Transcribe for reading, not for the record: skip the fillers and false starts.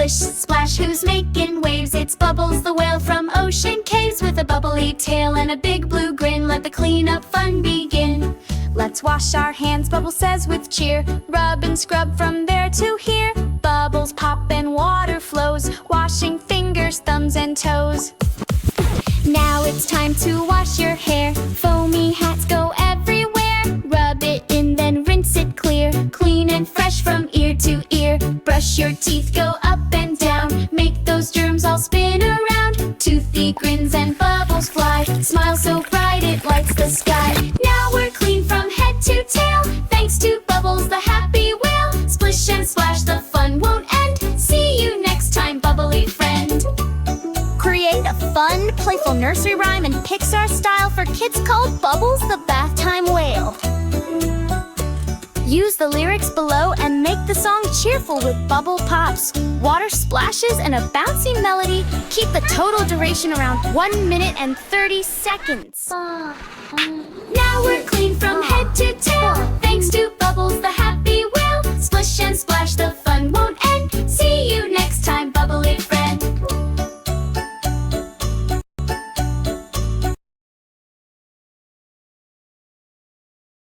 Splish, splash, who's making waves? It's Bubbles the whale from ocean caves. With a bubbly tail and a big blue grin, let the cleanup fun begin. Let's wash our hands, Bubbles says with cheer. Rub and scrub from there to here. Bubbles pop and water flows, washing fingers, thumbs and toes. Now it's time to wash your hair. Foamy hats go everywhere. Rub it in, then rinse it clear. Clean and fresh from ear to ear. Brush your teeth, go up and down. Make those germs all spin around. Toothy grins and bubbles fly. Smile so bright it lights the sky. Now we're clean from head to tail, thanks to Bubbles the happy whale. Splish and splash, the fun won't end. See you next time, bubbly friend. Create a fun, playful nursery rhyme in Pixar style for kids called Bubbles the Bath Time Whale. Use the lyrics below and make the song cheerful with bubble pops, water splashes, and a bouncy melody. Keep the total duration around 1 minute and 30 seconds. Now we're clean